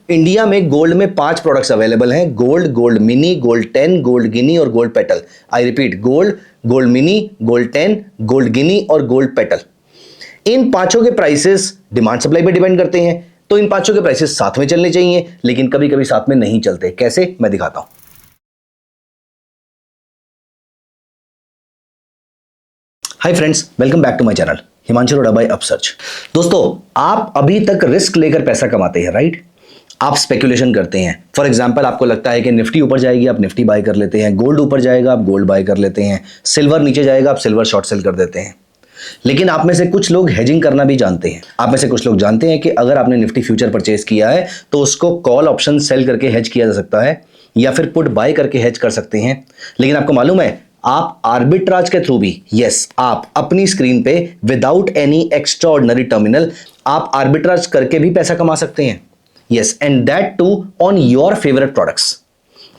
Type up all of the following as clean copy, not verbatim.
India में gold में 5 products available हैं, gold, gold mini, gold 10, gold guinea और gold petal. I repeat, gold, gold mini, gold 10, gold guinea और gold petal. इन पांचों के प्राइसेस डिमांड सप्लाई पे डिपेंड करते हैं, तो इन पांचों के प्राइसेस साथ में चलने चाहिए, लेकिन कभी कभी साथ में नहीं चलते। कैसे, मैं दिखाता हूं। Hi friends, welcome back to my channel Himanshu Arora by upsearch. दोस्तों, आप अभी तक रिस्क लेकर पैसा कमाते हैं, राइट? आप स्पेकुलेशन करते हैं। फॉर एग्जांपल, आपको लगता है कि निफ्टी ऊपर जाएगी, आप निफ्टी बाय कर लेते हैं, गोल्ड ऊपर जाएगा, आप गोल्ड बाय कर लेते हैं, सिल्वर नीचे जाएगा, आप सिल्वर शॉर्ट सेल कर देते हैं। लेकिन आप में से कुछ लोग हेजिंग करना भी जानते हैं। आप में से कुछ लोग जानते हैं कि अगर आपने निफ्टी फ्यूचर परचेज किया है तो उसको कॉल ऑप्शन सेल करके हेज किया जा सकता है, या फिर पुट बाय करके हेज कर सकते हैं। लेकिन आपको मालूम है, आप आर्बिट्राज के थ्रू भी, यस, आप अपनी स्क्रीन पे विदाउट एनी एक्स्ट्राऑर्डिनरी टर्मिनल आप आर्बिट्राज करके भी पैसा कमा सकते हैं। Yes, and that too on your favourite products.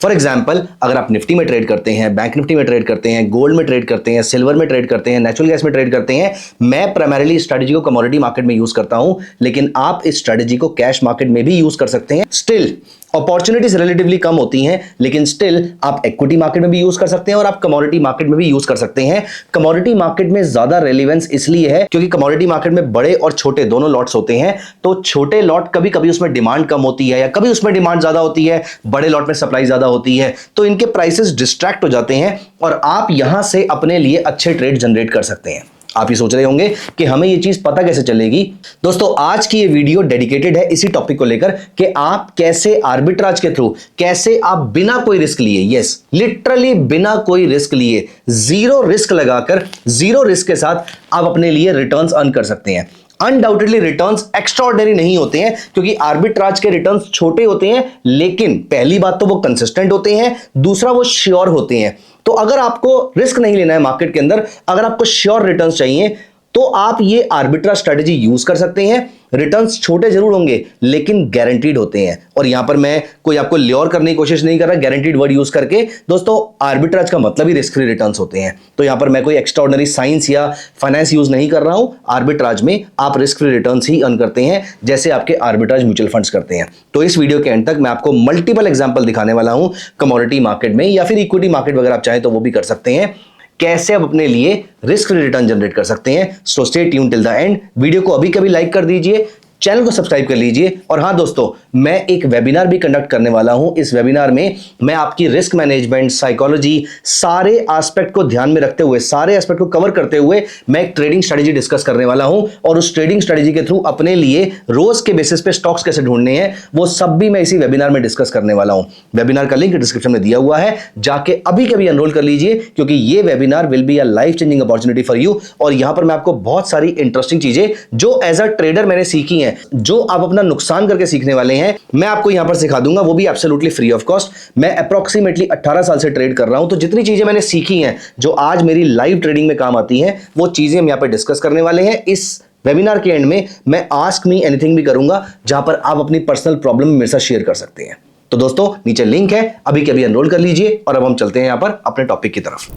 For example, अगर आप निफ्टी में ट्रेड करते हैं, बैंक निफ्टी में ट्रेड करते हैं, गोल्ड में ट्रेड करते हैं, सिल्वर में ट्रेड करते हैं, नेचुरल गैस में ट्रेड करते हैं। मैं प्राइमरीली स्ट्रेटजी को कमोडिटी मार्केट में यूज करता हूं, लेकिन आप इस स्ट्रेटजी को कैश मार्केट में भी यूज कर सकते हैं। स्टिल अपॉर्चुनिटीज रिलेटिवली कम होती हैं, लेकिन स्टिल आप इक्विटी मार्केट में भी यूज कर सकते हैं और आप कमोडिटी मार्केट में भी यूज कर सकते हैं। कमोडिटी मार्केट में ज्यादा रेलेवेंस इसलिए है क्योंकि कमोडिटी मार्केट में बड़े और छोटे दोनों लॉट्स होते हैं। तो छोटे लॉट कभी कभी उसमें डिमांड कम होती है, या कभी उसमें डिमांड ज्यादा होती है, बड़े लॉट में सप्लाई ज्यादा होती है, तो इनके प्राइसेस डिस्ट्रैक्ट हो जाते हैं और आप यहां से अपने लिए अच्छे ट्रेड जनरेट कर सकते हैं। आप ये सोच रहे होंगे कि हमें ये चीज पता कैसे चलेगी। दोस्तों, आज की ये वीडियो डेडिकेटेड है इसी टॉपिक को लेकर कि आप कैसे आर्बिट्राज के थ्रू, कैसे आप बिना कोई रिस्क लिए, यस लिटरली बिना कोई रिस्क लिए, जीरो रिस्क लगाकर, जीरो रिस्क के साथ आप अपने लिए रिटर्न्स अर्न कर सकते हैं। अनडाउटेडली रिटर्न्स एक्स्ट्राऑर्डिनरी नहीं होते हैं, क्योंकि आर्बिट्राज के रिटर्न्स छोटे होते हैं, लेकिन पहली बात तो वो कंसिस्टेंट होते हैं, दूसरा वो श्योर होते हैं। तो अगर आपको रिस्क नहीं लेना है मार्केट के अंदर, अगर आपको श्योर रिटर्न्स चाहिए, तो आप ये आर्बिट्राज स्ट्रेटजी यूज कर सकते हैं। रिटर्न्स छोटे जरूर होंगे, लेकिन गारंटीड होते हैं। और यहां पर मैं कोई आपको ल्योर करने की कोशिश नहीं कर रहा, गारंटीड वर्ड यूज करके। दोस्तों, आर्बिट्राज का मतलब ही रिस्क फ्री रिटर्न्स होते हैं। तो यहां पर मैं कोई एक्स्ट्राऑर्डिनरी साइंस या फाइनेंस यूज नहीं कर रहा हूं। आर्बिट्राज में आप रिस्क फ्री रिटर्न्स ही अर्न करते हैं, जैसे आपके आर्बिट्राज म्यूचुअल फंड्स करते हैं। तो इस वीडियो के एंड तक मैं आपको मल्टीपल एग्जांपल दिखाने वाला हूं, कमोडिटी मार्केट में या फिर इक्विटी मार्केट वगैरह आप चाहें तो वो भी कर सकते हैं, कैसे आप अपने लिए रिस्क फ्री रिटर्न जनरेट कर सकते हैं। So stay tune till the end. Video को अभी कभी लाइक कर दीजिए, चैनल को सब्सक्राइब कर लीजिए। और हां दोस्तों, मैं एक वेबिनार भी कंडक्ट करने वाला हूं। इस वेबिनार में मैं आपकी रिस्क मैनेजमेंट, साइकोलॉजी, सारे एस्पेक्ट को ध्यान में रखते हुए, सारे एस्पेक्ट को कवर करते हुए मैं एक ट्रेडिंग स्ट्रेटजी डिस्कस करने वाला हूं। और उस ट्रेडिंग स्ट्रेटजी के थ्रू अपने लिए रोज के बेसिस पे स्टॉक्स कैसे ढूंढने हैं, वो सब भी मैं इसी वेबिनार में डिस्कस करने वाला हूं। वेबिनार का लिंक डिस्क्रिप्शन में दिया हुआ है, जाके अभी कभी एनरोल कर लीजिए, क्योंकि ये webinar will be a life changing opportunity for you. और यहां पर मैं आपको बहुत सारी इंटरेस्टिंग चीजें जो एज अ ट्रेडर मैंने सीखी हैं, जो आप अपना नुकसान करके सीखने वाले हैं, मैं आपको यहां पर सिखा दूंगा, वो भी एब्सोल्युटली फ्री ऑफ कॉस्ट। मैं अप्रोक्सीमेटली 18 साल से ट्रेड कर रहा हूं, तो जितनी चीजें मैंने सीखी हैं जो आज मेरी लाइव ट्रेडिंग में काम आती हैं, वो चीजें हम यहां पर डिस्कस करने वाले हैं। इस वेबिनार के एंड में मैं आस्क मी एनीथिंग भी करूंगा, जहां पर आप अपनी पर्सनल प्रॉब्लम मेरे साथ शेयर कर सकते हैं। तो दोस्तों, नीचे लिंक है, अभी के अभी एनरोल कर लीजिए। और अब हम चलते हैं यहां पर अपने टॉपिक की तरफ।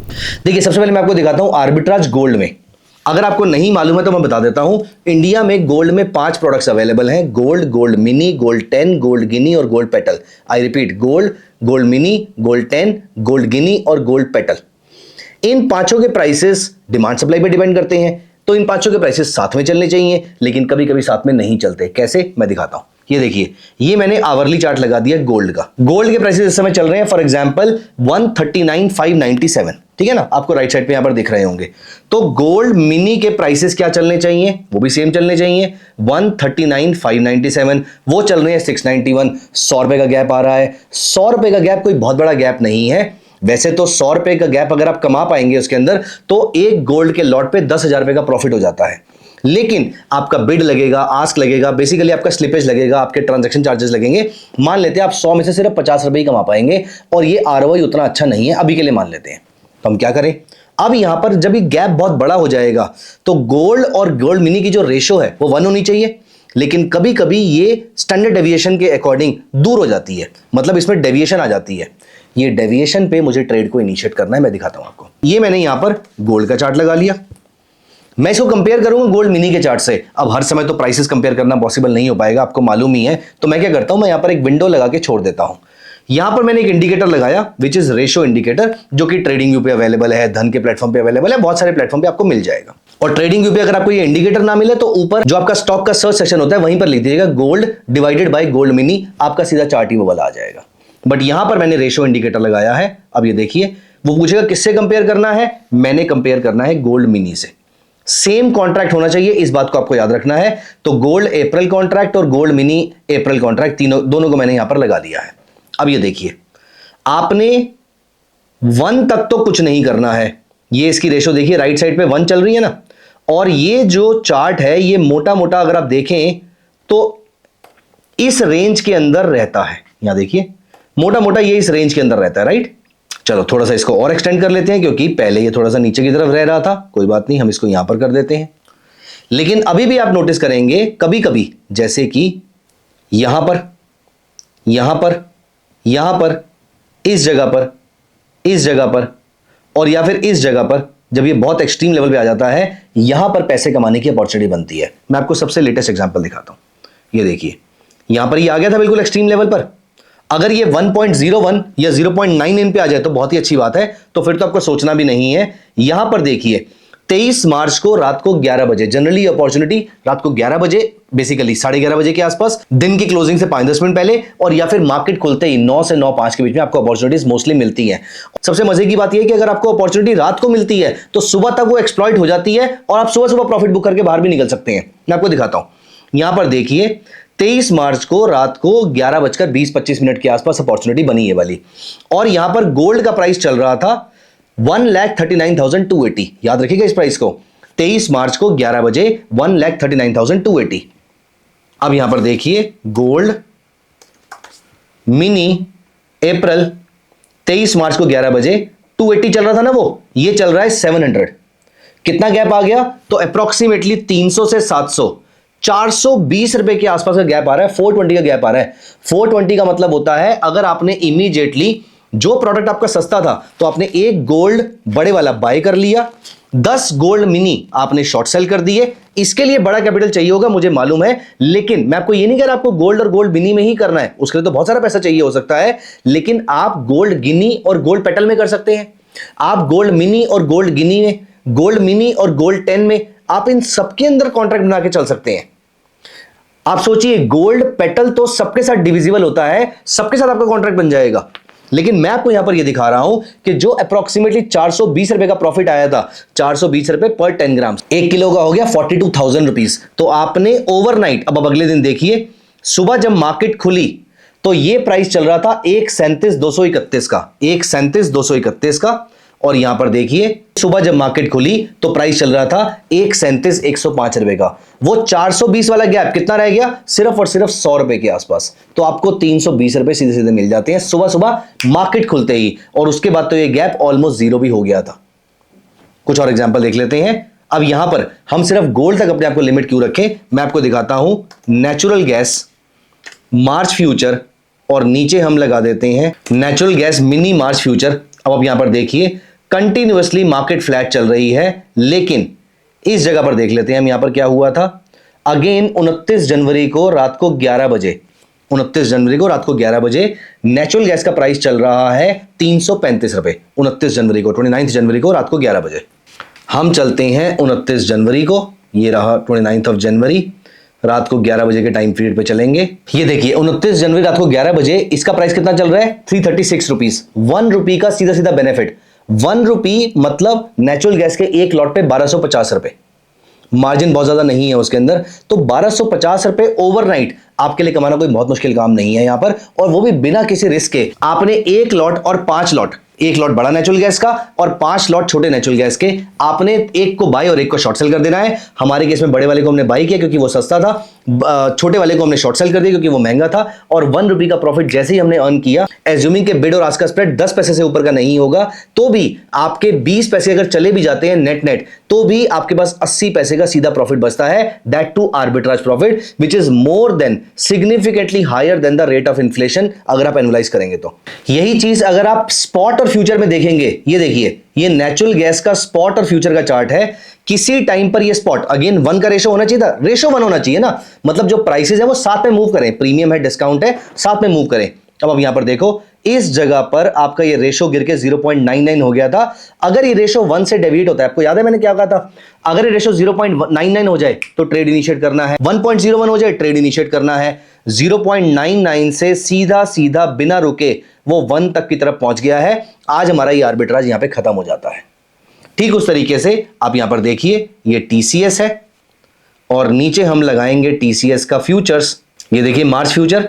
देखिए, सबसे पहले मैं आपको दिखाता हूं आर्बिट्राज गोल्ड में। अगर आपको नहीं मालूम है तो मैं बता देता हूं, इंडिया में गोल्ड में 5 प्रोडक्ट्स अवेलेबल हैं, gold, gold mini, gold 10, gold guinea और gold petal. I repeat, gold, gold mini, gold 10, gold guinea और गोल्ड पेटल। इन पांचों के प्राइसेस डिमांड सप्लाई पे डिपेंड करते हैं, तो इन पांचों के प्राइसेस साथ में चलने चाहिए, लेकिन कभी कभी साथ में नहीं चलते। कैसे, मैं दिखाता हूं। ये देखिए, ये मैंने आवरली चार्ट लगा दिया गोल्ड का। गोल्ड के प्राइसेस इस समय चल रहे हैं, फॉर एग्जांपल 139,597, ठीक है ना, आपको राइट साइड पे यहां पर दिख रहे होंगे। तो गोल्ड मिनी के प्राइसेस क्या चलने चाहिए, वो भी सेम चलने चाहिए, 139,597। वो चल रहे हैं 691। 100 रुपए का गैप आ रहा है। 100 रुपए का गैप कोई बहुत बड़ा गैप नहीं है। वैसे तो 100 रुपए का गैप अगर आप कमा पाएंगे उसके अंदर, तो एक गोल्ड के लॉट पे 10,000 रुपए का प्रॉफिट हो जाता है। लेकिन आपका बिड लगेगा, आस्क लगेगा, बेसिकली आपका स्लिपेज लगेगा, आपके ट्रांजैक्शन चार्जेस लगेंगे। मान लेते हैं आप 100 में से सिर्फ 50 रुपए ही कमा पाएंगे, और ये आरओआई उतना अच्छा नहीं है, अभी के लिए मान लेते हैं। तो हम क्या करें, अब यहां पर जब ये गैप बहुत बड़ा हो जाएगा, तो गोल्ड और गोल्ड मिनी की जो रेशो है वो 1 होनी चाहिए। लेकिन कभी कभी ये स्टैंडर्ड डेविएशन के अकॉर्डिंग दूर हो जाती है, मतलब इसमें डेविएशन आ जाती है। ये डेविएशन पे मुझे ट्रेड को इनिशिएट करना है, मैं दिखाता हूं आपको। ये मैंने यहां पर गोल्ड का चार्ट लगा लिया, मैं इसको कंपेयर करूंगा गोल्ड मिनी के चार्ट से। अब हर समय तो प्राइसेस कंपेयर करना पॉसिबल नहीं हो पाएगा, आपको मालूम ही है। तो मैं क्या करता हूं, मैं यहां पर एक विंडो लगा के छोड़ देता हूं। यहां पर मैंने एक इंडिकेटर लगाया विच इज रेशो इंडिकेटर, जो कि ट्रेडिंग व्यू पे अवेलेबल है, धन के प्लेटफॉर्म पे अवेलेबल है, बहुत सारे प्लेटफॉर्म पे आपको मिल जाएगा। और ट्रेडिंग व्यू पे अगर आपको ये इंडिकेटर ना मिले तो ऊपर जो आपका स्टॉक का सर्च सेक्शन होता है वहीं पर लिख दीजिएगा gold divided by gold mini, आपका सीधा चार्ट ही वो वाला आ जाएगा। बट यहां पर मैंने रेशो इंडिकेटर लगाया है। अब ये देखिए, वो पूछेगा किससे कंपेयर करना है, मैंने कंपेयर करना है गोल्ड मिनी से। सेम कॉन्ट्रैक्ट होना चाहिए, इस बात को आपको याद रखना है। तो गोल्ड अप्रैल कॉन्ट्रैक्ट और गोल्ड मिनी अप्रैल कॉन्ट्रैक्ट, तीनों दोनों को मैंने यहां पर लगा दिया है। अब ये देखिए, आपने 1 तक तो कुछ नहीं करना है। ये इसकी रेशो देखिए, राइट साइड पे 1 चल रही है ना, और ये जो चार्ट है ये मोटा मोटा अगर आप देखें तो इस रेंज के अंदर रहता है। यहां देखिए, मोटा मोटा ये इस रेंज के अंदर रहता है, राइट। चलो थोड़ा सा इसको और एक्सटेंड कर लेते हैं, क्योंकि पहले ये थोड़ा सा नीचे की तरफ रह रहा था। कोई बात नहीं, हम इसको यहां पर कर देते हैं। लेकिन अभी भी आप नोटिस करेंगे कभी कभी, जैसे कि यहां पर, यहां पर, यहां पर, इस जगह पर, इस जगह पर, और या फिर इस जगह पर, जब ये बहुत एक्सट्रीम लेवल पे आ जाता है, यहां पर पैसे कमाने की अपॉर्चुनिटी बनती है। मैं आपको सबसे लेटेस्ट एग्जांपल दिखाता हूं। ये देखिए, यहां पर ये आ गया था बिल्कुल एक्सट्रीम लेवल पर। अगर ये 1.01 या 0.99 पे आ जाए तो बहुत ही अच्छी बात है, तो फिर तो आपको सोचना भी नहीं है। यहां पर देखिए, 23 मार्च को रात को 11 बजे, जनरली अपॉर्चुनिटी रात को 11 बजे, बेसिकली 11:30 बजे के आसपास, दिन की क्लोजिंग से 5-10 मिनट पहले, और या फिर मार्केट खुलते ही 9 से 9:05 के बीच में आपको अपॉर्चुनिटीज मोस्टली मिलती है। सबसे मजे की बात यह है कि अगर आपको अपॉर्चुनिटी रात को मिलती है तो सुबह तक वो एक्सप्लॉइट हो जाती है और आप सुबह सुबह प्रॉफिट बुक करके बाहर भी निकल सकते हैं। मैं आपको दिखाता हूं। यहां पर देखिए, 23 मार्च को रात को 11:20-25 के आसपास अपॉर्चुनिटी बनी है वाली, और यहां पर गोल्ड का प्राइस चल रहा था 1,39,280। याद रखिएगा इस प्राइस को, 23 मार्च को 11 बजे 1,39,280। अब यहां पर देखिए, गोल्ड मिनी अप्रैल 23 मार्च को 11 बजे 280 चल रहा था ना, वो ये चल रहा है 700। कितना गैप आ गया, तो अप्रोक्सीमेटली 300 से 700, 420 रुपए के आसपास का गैप आ रहा है, 420 का गैप आ रहा है। 420 का मतलब होता है अगर आपने इमीडिएटली, जो प्रोडक्ट आपका सस्ता था तो आपने एक गोल्ड बड़े वाला बाय कर लिया, 10 गोल्ड मिनी आपने शॉर्ट सेल कर दिए। इसके लिए बड़ा कैपिटल चाहिए होगा, मुझे मालूम है, लेकिन मैं आपको ये नहीं कह रहा आपको गोल्ड और गोल्ड मिनी में ही करना है, उसके लिए तो बहुत सारा पैसा चाहिए हो सकता है। लेकिन आप गोल्ड गिनी और गोल्ड पेटल में कर सकते हैं, आप गोल्ड मिनी और गोल्ड गिनी में, गोल्ड मिनी और गोल्ड 10 में, आप इन सबके अंदर कॉन्ट्रैक्ट बना के चल सकते हैं। आप सोचिए, गोल्ड पेटल तो सबके साथ डिविजिबल होता है, सबके साथ आपका कॉन्ट्रैक्ट बन जाएगा। लेकिन मैं आपको यहां पर यह दिखा रहा हूं कि जो अप्रोक्सीमेटली 420 रुपए का प्रॉफिट आया था, 420 रुपए पर 10 ग्राम, 1 किलो का हो गया 42,000 रुपीज। तो आपने ओवरनाइट, अब अगले दिन देखिए, सुबह जब मार्केट खुली तो यह प्राइस चल रहा था 1,37,231 का, 1,37,231 का, और यहां पर देखिए सुबह जब मार्केट खुली तो प्राइस चल रहा था 1,37,105 रुपए का। वो 420 वाला गैप कितना रह गया, सिर्फ और सिर्फ 100 रुपए के आसपास। तो आपको 320 रुपए सीधे सीधे मिल जाते हैं सुबह सुबह मार्केट खुलते ही, और उसके बाद तो ये गैप ऑलमोस्ट जीरो भी हो गया था। कुछ और एग्जांपल देख लेते हैं। अब यहां पर हम सिर्फ गोल्ड तक अपने आप को लिमिट क्यों रखें, मैं आपको दिखाता हूं। नेचुरल गैस मार्च फ्यूचर, और नीचे हम लगा देते हैं नेचुरल गैस मिनी मार्च फ्यूचर। अब आप यहां पर देखिए, कंटिन्यूअसली मार्केट फ्लैट चल रही है, लेकिन इस जगह पर देख लेते हैं हम यहां पर क्या हुआ था। अगेन 29 जनवरी को रात को 11 बजे, 29 जनवरी को रात को 11 बजे नेचुरल गैस का प्राइस चल रहा है 335 रुपए। 29 जनवरी को, 29 जनवरी को रात को 11 बजे। हम चलते हैं 29 जनवरी को, ये रहा 29 ऑफ जनवरी, रात को 11 बजे के टाइम पीरियड पे चलेंगे। ये देखिए 29 जनवरी रात को 11 बजे इसका प्राइस कितना चल रहा है, 336 रुपीज। 1 रुपी का सीधा सीधा बेनिफिट। 1 रुपी मतलब नेचुरल गैस के एक लॉट पे 1250 रुपए, मार्जिन बहुत ज्यादा नहीं है उसके अंदर। तो 1250 रुपए ओवरनाइट आपके लिए कमाना कोई बहुत मुश्किल काम नहीं है यहां पर, और वो भी बिना किसी रिस्क के। आपने एक लॉट और 5 लॉट, एक लॉट बड़ा नेचुरल गैस का और 5 लॉट छोटे नेचुरल गैस के, आपने एक को बाय और एक को शॉर्ट सेल कर देना है। हमारे केस में बड़े वाले को हमने बाय किया क्योंकि वो सस्ता था, छोटे वाले को हमने शॉर्ट सेल कर दिया क्योंकि वो महंगा था, और 1 रुपी का प्रॉफिट जैसे ही हमने अर्न किया, एज्यूमिंग के बिड और आस्क का स्प्रेड 10 पैसे से ऊपर का नहीं होगा, तो भी आपके 20 पैसे अगर चले भी जाते हैं नेट नेट, तो भी आपके पास 80 पैसे का सीधा प्रॉफिट बचता है। That too arbitrage profit which is more than, significantly higher than the rate of inflation, अगर आप एनालाइज करेंगे तो। यही चीज अगर आप स्पॉट और फ्यूचर में देखेंगे, ये देखिए, ये नेचुरल गैस का स्पॉट और फ्यूचर का चार्ट है। किसी टाइम पर ये स्पॉट, अगेन 1 का रेशो होना चाहिए था, रेशो 1 होना चाहिए ना, मतलब जो प्राइसेस है वो साथ में मूव करें, प्रीमियम है, डिस्काउंट है, साथ में मूव करें। अब यहां पर देखो, इस जगह पर आपका ये रेशो गिर के 0.99 हो गया था। अगर ये रेशो 1 से डेविएट होता है, आपको याद है मैंने क्या कहा था, अगर ये रेशो 0.99 हो जाए तो ट्रेड इनिशिएट करना है, 1.01 हो जाए ट्रेड इनिशिएट करना है। 0.99 से सीधा सीधा बिना रुके वो 1 तक की तरफ पहुंच गया है। आज हमारा ये आर्बिट्राज यहां पे खत्म हो जाता है। ठीक उस तरीके से आप यहां पर देखिए, ये टीसीएस है और नीचे हम लगाएंगे टीसीएस का फ्यूचर्स। ये देखिए मार्च फ्यूचर,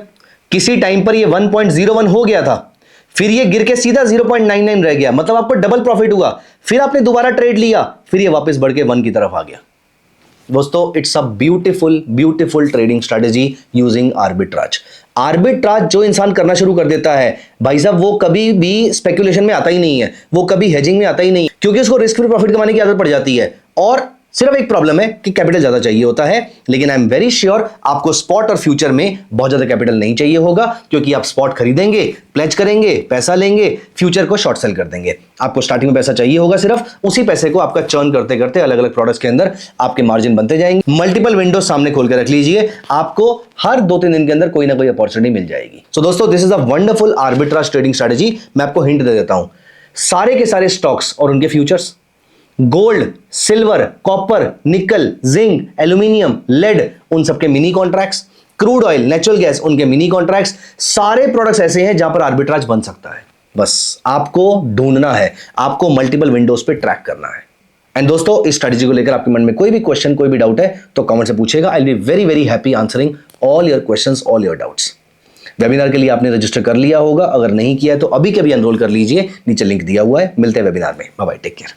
किसी टाइम पर ये 1.01 हो गया था, फिर ये गिर के सीधा 0.99 रह गया, मतलब आपको डबल प्रॉफिट हुआ। फिर आपने दोबारा ट्रेड लिया, फिर ये वापस बढ़ के 1 की तरफ आ गया। दोस्तों, it's a beautiful trading strategy using arbitrage. Arbitrage जो इंसान करना शुरू कर देता है भाई साहब, वो कभी भी स्पेकुलेशन में आता ही नहीं है, वो कभी हेजिंग में आता ही नहीं, क्योंकि उसको रिस्क फ्री प्रॉफिट कमाने की आदत पड़ जाती है। और सिर्फ एक प्रॉब्लम है कि कैपिटल ज्यादा चाहिए होता है, लेकिन आई एम वेरी श्योर आपको स्पॉट और फ्यूचर में बहुत ज्यादा कैपिटल नहीं चाहिए होगा, क्योंकि आप स्पॉट खरीदेंगे, प्लेज करेंगे, पैसा लेंगे, फ्यूचर को शॉर्ट सेल कर देंगे। आपको स्टार्टिंग में पैसा चाहिए होगा, सिर्फ उसी पैसे को आपका चर्न करते करते अलग अलग प्रोडक्ट्स के अंदर आपके मार्जिन बनते जाएंगे। मल्टीपल विंडो सामने खोल कर रख लीजिए, आपको हर 2-3 दिन के अंदर कोई ना कोई अपॉर्चुनिटी मिल जाएगी। सो दोस्तों, this is a wonderful arbitrage trading strategy. मैं आपको हिंट दे देता हूं, सारे के सारे स्टॉक्स और उनके फ्यूचर्स, गोल्ड, सिल्वर, कॉपर, निकल, जिंक, एल्यूमिनियम, लेड, उन सबके mini contracts, crude oil, natural gas, उनके मिनी कॉन्ट्रैक्ट्स, सारे प्रोडक्ट्स ऐसे हैं जहां पर आर्बिट्राज बन सकता है। बस आपको ढूंढना है, आपको मल्टीपल विंडोज पे ट्रैक करना है। एंड दोस्तों, इस स्ट्रेटेजी को लेकर आपके मन में कोई भी क्वेश्चन, कोई भी डाउट है तो कमेंट से पूछेगा। I will be very very happy answering all your questions, all your doubts. Webinar के लिए आपने रजिस्टर कर लिया होगा, अगर नहीं किया है तो अभी के अभी एनरोल कर लीजिए, नीचे लिंक दिया हुआ है। मिलते हैं वेबिनार में, बाय बाय, टेक केयर।